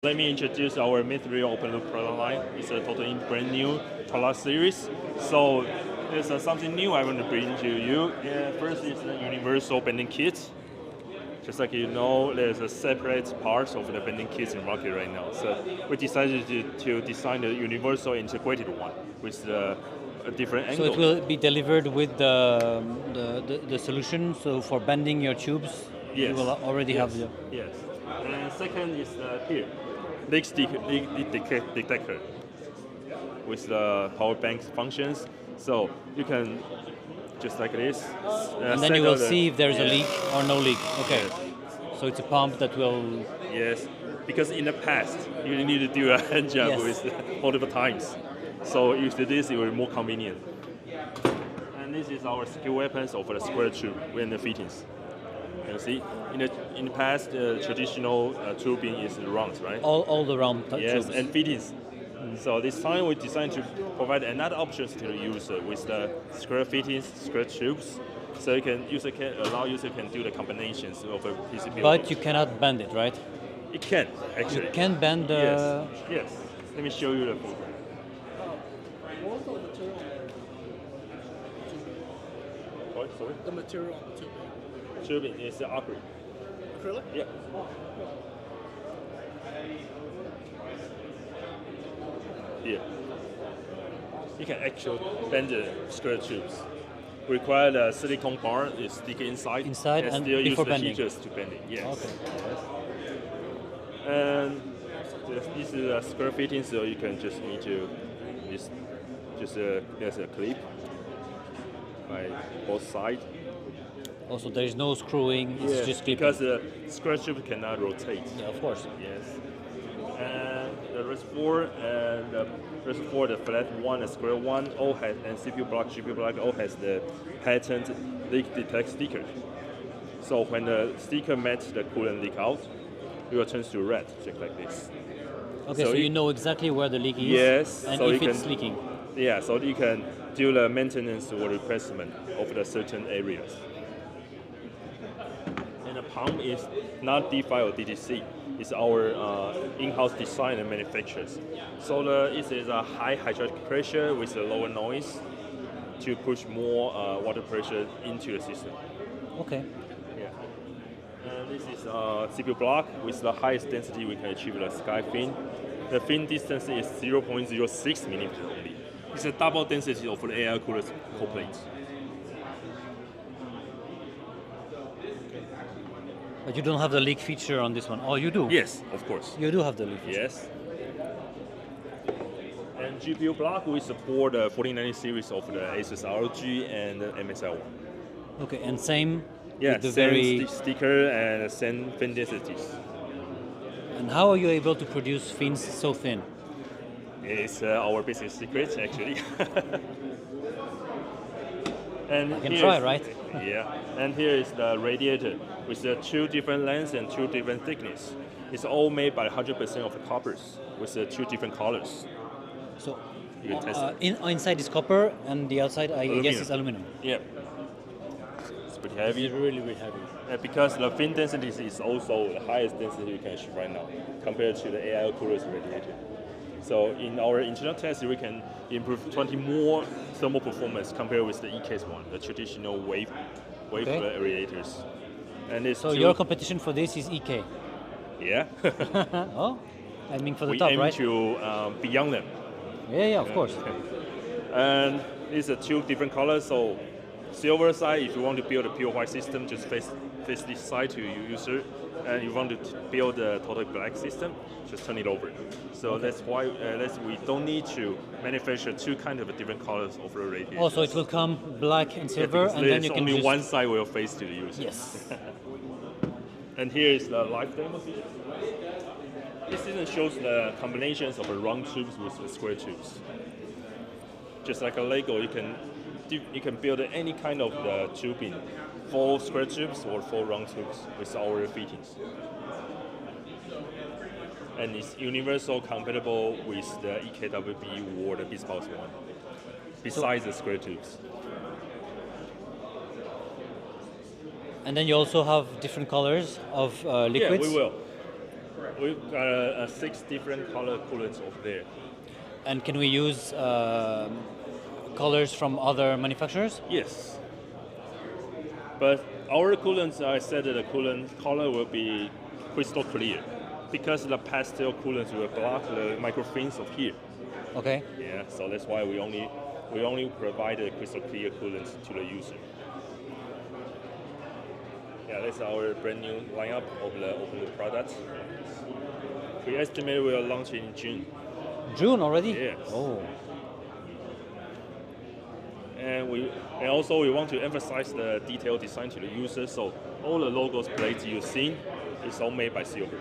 Let me introduce our material open loop product line. It's a totally brand new product series. So there's something new I want to bring to you. First is the universal bending kit. Just like you know, there's a separate parts of the bending kits in the market right now. So we decided to design a universal integrated one with a different angle. So it will be delivered with the solution. So for bending your tubes, Yes. you will already have the. Yes. And second is here, leak detector with the power bank functions. So you can just like this. And then you will see if there's a yeah. leak or no leak. Okay. Yes. So it's a pump that will. Yes, because in the past you need to do a hand job Yes. with multiple times. So if this, it will be more convenient. And this is our skill weapons of the square tube and the fittings. You see, in the past, traditional tubing is round, right? All the round Yes, tubes. and fittings. So this time we designed to provide another option to the user with the square fittings, square tubes. So allow user can do the combinations of a PCB. But you cannot bend it, right? It can actually. You can bend. Yes. Yes. Let me show you the photo. What? Sorry. The material on the tubing. Tubing is acrylic. Acrylic? Yeah. Here. You can actually bend the square tubes. Require the silicone bar is stick inside. Inside and still use before the bending. heaters to bend it. Yes. Okay. And this is a square fitting, so you can just need to there's a clip by both sides. Also, there is no screwing. It's just clipping. because the square tube cannot rotate. Yeah, of course. Yes. And the reservoir, the flat one, the square one, all has, and CPU block, GPU block, all has the patent leak detect sticker. So when the sticker matches the coolant leak out, it will turn to red, just like this. Okay, so you know exactly where the leak is. Yes, And so if you it's can- leaking. Yeah, so you can do the maintenance or replacement of the certain areas. And the pump is not D5 or DTC. It's our in-house design and manufacturers. So it is a high hydraulic pressure with a lower noise to push more water pressure into the system. Okay. Yeah. And this is CPU block with the highest density we can achieve the sky fin. The fin distance is 0.06 millimeters only. It's a double density of the air cooler cold plate. But you don't have the leak feature on this one. Oh, you do? Yes, of course. You do have the leak feature. Yes. And GPU block, we support the 4090 series of the Asus ROG and the MSI1. Okay, and same Yeah, with the same very... sticker and same fin densities. And how are you able to produce fins so thin? It's our business secret, actually. And I can here's- try, right? Yeah. And here is the radiator with two different lengths and two different thickness. It's all made by 100% of the coppers with two different colors. So You can test it. inside is copper and the outside, I Aluminum. guess, is aluminum. Yeah. It's pretty heavy. It's really, really heavy. Because the fin density is also the highest density we can achieve right now compared to the AI cooler's radiator. So in our internal test, we can improve 20 more thermal performance compared with the EK's one, the traditional wave Okay. radiators. And it's So your competition for this is EK. yeah. Oh, I mean for the We top, aim right? to beyond them. Yeah, of course. And these are two different colors. So silver side, if you want to build a pure white system, just face this side to your user. And you want to build a total black system, just turn it over. So that's why we don't need to manufacture two kind of different colors of the radiators. Oh, so it will come black and silver, because and then there's you can only just... one side will face to the user. Yes. And here is the live demo. This system shows the combinations of the round tubes with the square tubes. Just like a Lego, you can build any kind of the tubing, 4 square tubes or 4 round tubes with our fittings. And it's universal compatible with the EKWB or the BizPulse one, besides the square tubes. And then you also have different colors of liquids. Yeah, we will. we've got 6 different color coolants over there. And can we use colors from other manufacturers? Yes. But our coolants, I said that the coolant color will be crystal clear because the pastel coolants will block the microfilms of here. Okay. Yeah, so that's why we only provide the crystal clear coolants to the user. Yeah, that's our brand new lineup of the products. We estimate we'll launch in June. June already? Yes. Oh. And also we want to emphasize the detailed design to the user. So all the logos plates you've seen is all made by silver.